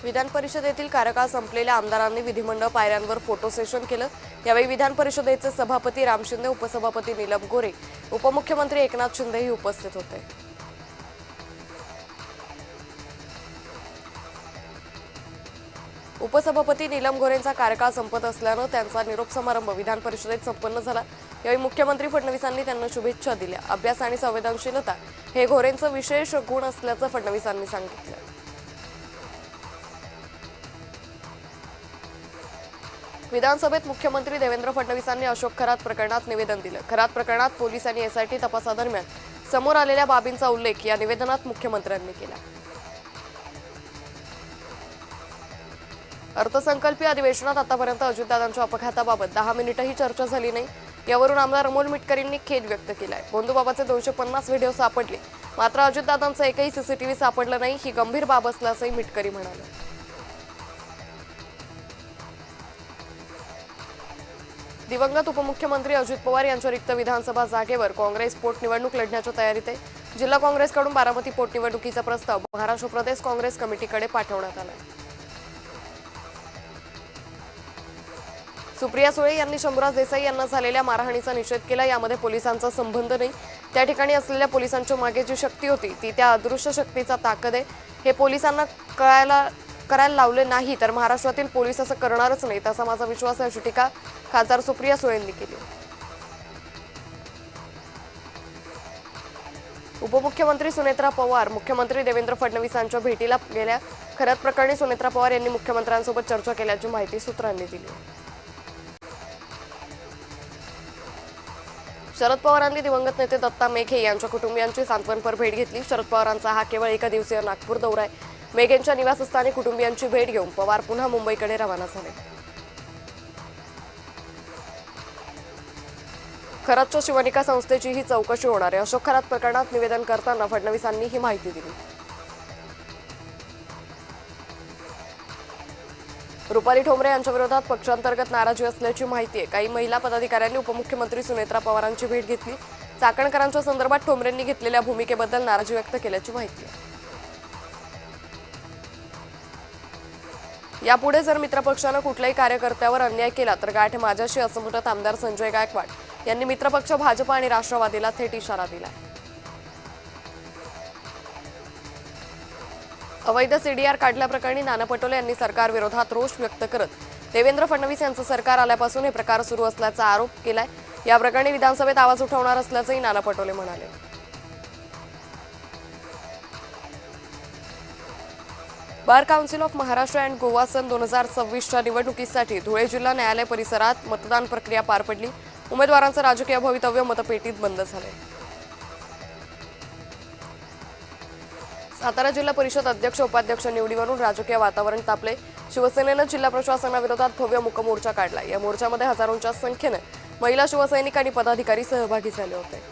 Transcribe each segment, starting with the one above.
विधान परिषदेतील कार्यकाळ संपलेल्या आमदारांनी विधिमंडळ पायऱ्यांवर फोटो सेशन केलं। यावेळी विधान परिषदेचे सभापती राम शिंदे, उपसभापती नीलम गोरे, उपमुख्यमंत्री एकनाथ शिंदेही उपस्थित होते। उपसभापती नीलम गोरेंचा कार्यकाळ संपत असल्यानं त्यांचा निरोप समारंभ विधान परिषदेत संपन्न झाला। यावेळी मुख्यमंत्री फडणवीसांनी त्यांना शुभेच्छा दिल्या। अभ्यास आणि संवेदनशीलता हे गोरेंचं विशेष गुण असल्याचं फडणवीसांनी सांगितलं। विधानसभेत मुख्यमंत्री देवेंद्र फडणवीसांनी अशोक खरात प्रकरणात निवेदन दिलं। खरात प्रकरणात पोलिसांनी एसआयटी तपासादरम्यान समोर आलेल्या बाबींचा उल्लेख या निवेदनात मुख्यमंत्र्यांनी केला। अर्थसंकल्पीय अधिवेशनात आतापर्यंत अजितदादांच्या अपघाताबाबत 10 मिनिटंही चर्चा झाली नाही। यावरून आमदार अमोल मिटकरींनी खेद व्यक्त केलाय। बंधुबाबाचे 250 व्हिडिओ सापडले, मात्र अजितदादांचं एकही सीसीटीव्ही सापडलं नाही, ही गंभीर बाब असल्याचंही मिटकरी म्हणाले। दिवंगत उपमुख्यमंत्री अजित पवार यांच्या रिक्त विधानसभा जागेवर काँग्रेस पोटनिवडणूक लढण्याच्या तयारीत आहे। जिल्हा काँग्रेसकडून बारामती पोटनिवडणुकीचा प्रस्ताव महाराष्ट्र प्रदेश काँग्रेस कमिटीकडे पाठवण्यात आला। सुप्रिया सुळे यांनी शंभूराज देसाई यांना झालेल्या मारहाणीचा निषेध केला। यामध्ये पोलिसांचा संबंध नाही, त्या ठिकाणी असलेल्या पोलिसांच्या मागे जी शक्ती होती ती त्या अदृश्य शक्तीचा ताकद आहे। हे पोलिसांना करायला लावले नाही तर महाराष्ट्रातील पोलीस असं करणारच नाही, तसा माझा विश्वास आहे, अशी टीका खासदार सुप्रिया सुळे यांनी केली। उपमुख्यमंत्री सुनेत्रा पवार मुख्यमंत्री देवेंद्र फडणवीसांच्या भेटीला गेल्या। खरात प्रकरणी सुनेत्रा पवार यांनी मुख्यमंत्र्यांसोबत चर्चा केल्याची माहिती सूत्रांनी दिली। शरद पवारांनी दिवंगत नेते दत्ता मेघे यांच्या कुटुंबियांची सांत्वनपर भेट घेतली। शरद पवारांचा हा केवळ एका दिवसीय नागपूर दौरा आहे। मेघेंच्या निवासस्थानी कुटुंबियांची भेट घेऊन पवार पुन्हा मुंबईकडे रवाना झाले। खरातच्या शिवनिका संस्थेची ही चौकशी होणार आहे। अशोक खरात प्रकरणात निवेदन करताना फडणवीसांनी ही माहिती दिली। रुपाली ठोंबरे यांच्या विरोधात पक्षांतर्गत नाराजी असल्याची माहिती आहे। काही महिला पदाधिकाऱ्यांनी उपमुख्यमंत्री सुनेत्रा पवारांची भेट घेतली। चाकणकरांच्या संदर्भात ठोंबरेंनी घेतलेल्या भूमिकेबद्दल नाराजी व्यक्त केल्याची माहिती आहे। यापुढे जर मित्रपक्षानं कुठल्याही कार्यकर्त्यावर अन्याय केला तर गाठ माझ्याशी, असं म्हणत आमदार संजय गायकवाड यांनी मित्रपक्ष भाजप आणि राष्ट्रवादीला थेट इशारा दिला। अवैध सीडीआर काढल्याप्रकरणी नाना पटोले यांनी सरकार विरोधात रोष व्यक्त करत देवेंद्र फडणवीस यांचं सरकार आल्यापासून हे प्रकार सुरू असल्याचा आरोप केलाय। या प्रकरणी विधानसभेत आवाज उठवणार असल्याचंही नाना पटोले म्हणाले। Bar council of Maharashtra and Goa सन 2026च्या निवडणुकीसाठी धुळे जिल्हा न्यायालय परिसरात मतदान प्रक्रिया पार पडली। उमेदवारांचं राजकीय भवितव्य मतपेटीत बंद झाले। सातारा जिल्हा परिषद अध्यक्ष उपाध्यक्ष निवडीवरून राजकीय वातावरण तापले। शिवसेनेनं जिल्हा प्रशासनाविरोधात भव्य मूक मोर्चा काढला। या मोर्चामध्ये हजारोंच्या संख्येने महिला शिवसैनिक आणि पदाधिकारी सहभागी झाले होते।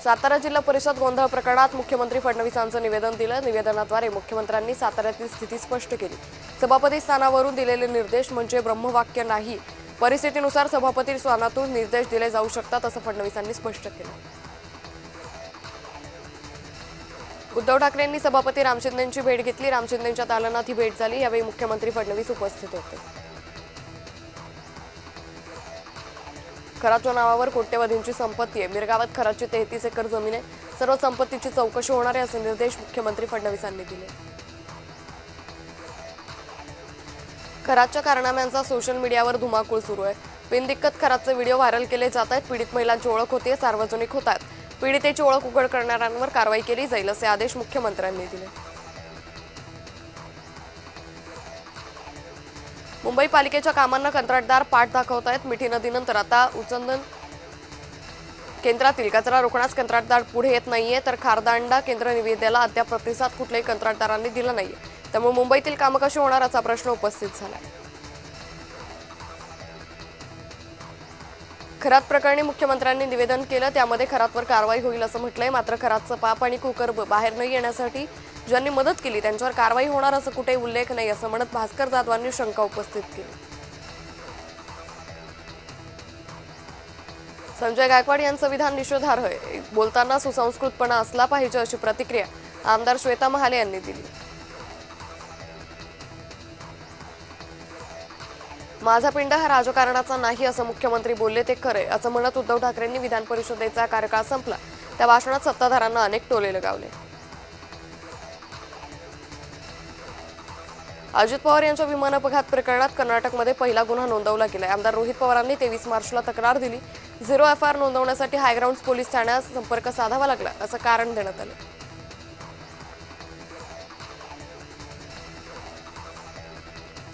सातारा जिल्हा परिषद गोंधळ प्रकरणात मुख्यमंत्री फडणवीसांचं निवेदन दिलं। निवेदनाद्वारे मुख्यमंत्र्यांनी साताऱ्यातील स्थिती स्पष्ट केली। सभापती स्थानावरून दिलेले निर्देश म्हणजे ब्रह्मवाक्य नाही, परिस्थितीनुसार सभापती स्थानातून निर्देश दिले जाऊ शकतात, असं फडणवीसांनी स्पष्ट केलं। उद्धव ठाकरेंनी सभापती राम शिंदेंची भेट घेतली। राम शिंदेंच्या दालनात ही भेट झाली। यावेळी मुख्यमंत्री फडणवीस उपस्थित होते। खरातच्या नावावर कोट्यवधींची संपत्ती आहे। मिरगावात खरातची 33 एकर जमीन आहे। सर्व संपत्तीची चौकशी होणार आहे, असे निर्देश मुख्यमंत्री फडणवीसांनी दिले। खरातच्या कारनाम्यांचा सोशल मीडियावर धुमाकूळ सुरू आहे। बिनदिक्कत खरातचे व्हिडिओ व्हायरल केले जात आहेत। पीडित महिलांची ओळख होते, सार्वजनिक होतात। पीडितेची ओळख उघड करणाऱ्यांवर कारवाई केली जाईल, असे आदेश मुख्यमंत्र्यांनी दिले। मुंबई पालिकेच्या कामांना कंत्राटदार पाठ दाखवत आहेत। मिठी नदीनंतर आता उचंदन केंद्रातील कचरा रोखण्यास कंत्राटदार पुढे येत नाहीये, तर खारदांडा केंद्र निवेदनाला अद्याप प्रतिसाद कुठल्याही कंत्राटदारांनी दिला नाहीये। त्यामुळे मुंबईतील कामं कशी होणार असा प्रश्न उपस्थित झाला। खरात प्रकरणी मुख्यमंत्र्यांनी निवेदन केलं। त्यामध्ये खरातवर कारवाई होईल असं म्हटलंय, मात्र खरातचं पाप आणि कुकर्म बाहेर न येण्यासाठी ज्यांनी मदत केली त्यांच्यावर कारवाई होणार असं कुठेही उल्लेख नाही, असं म्हणत भास्कर जाधवांनी शंका उपस्थित केली। संजय गायकवाड यांचं विधान निषेधार्ह आहे। बोलताना सुसंस्कृतपणा असला पाहिजे, अशी प्रतिक्रिया आमदार श्वेता महाले यांनी दिली। माझा पिंड हा राजकारणाचा नाही असं मुख्यमंत्री बोलले ते खरे असं म्हणत उद्धव ठाकरेंनी विधान परिषदेचा कार्यकाळ संपला त्या भाषणात सत्ताधाऱ्यांना अनेक टोले लगावले। अजित पवार यांच्या विमान अपघात प्रकरणात कर्नाटकमध्ये पहिला गुन्हा नोंदवला गेलाय। आमदार रोहित पवारांनी 23 मार्चला तक्रार दिली। 0 FIR नोंदवण्यासाठी हायग्राउंड पोलीस ठाण्यास संपर्क साधावा लागला असं कारण देण्यात आलं।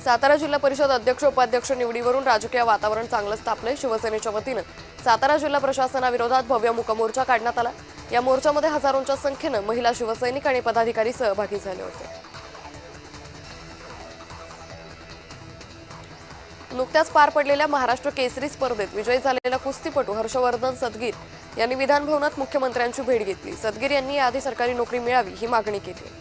सातारा जिल्हा परिषद अध्यक्ष उपाध्यक्ष निवडीवरून राजकीय वातावरण चांगलंच तापलंय। शिवसेनेच्या वतीनं सातारा जिल्हा प्रशासनाविरोधात भव्य मूकमोर्चा काढण्यात आला। या मोर्चामध्ये हजारोंच्या संख्येनं महिला शिवसैनिक आणि पदाधिकारी सहभागी झाले होते। नुकत्याच पार पडलेल्या महाराष्ट्र केसरी स्पर्धेत विजयी झालेला कुस्तीपटू हर्षवर्धन सदगीर यांनी विधानभवनात मुख्यमंत्र्यांची भेट घेतली। सदगीर यांनी याआधी सरकारी नोकरी मिळावी ही मागणी केली।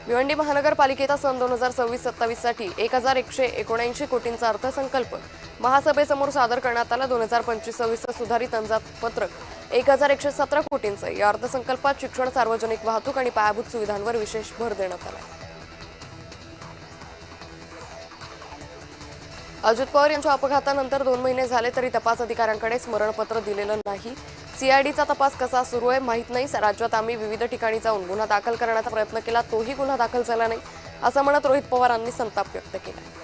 भिवंडी महानगरपालिकेचा सन 2026-27 साठी 1179 कोटींचा अर्थसंकल्प महासभेसमोर सादर करण्यात आला। 2025-26 सुधारित अंदाजपत्रक 1117 कोटींचं। या अर्थसंकल्पात शिक्षण, सार्वजनिक वाहतूक आणि पायाभूत सुविधांवर विशेष भर देण्यात आला। अजित पवार यांच्या अपघातानंतर 2 महिने झाले तरी तपास अधिकाऱ्यांकडे स्मरणपत्र दिलेलं नाही। सीआयडीचा तपास कसा सुरू आहे माहीत नाही। राज्यात आम्ही विविध ठिकाणी जाऊन गुन्हा दाखल करण्याचा प्रयत्न केला, तोही गुन्हा दाखल झाला नाही असं म्हणत रोहित पवारांनी संताप व्यक्त केला।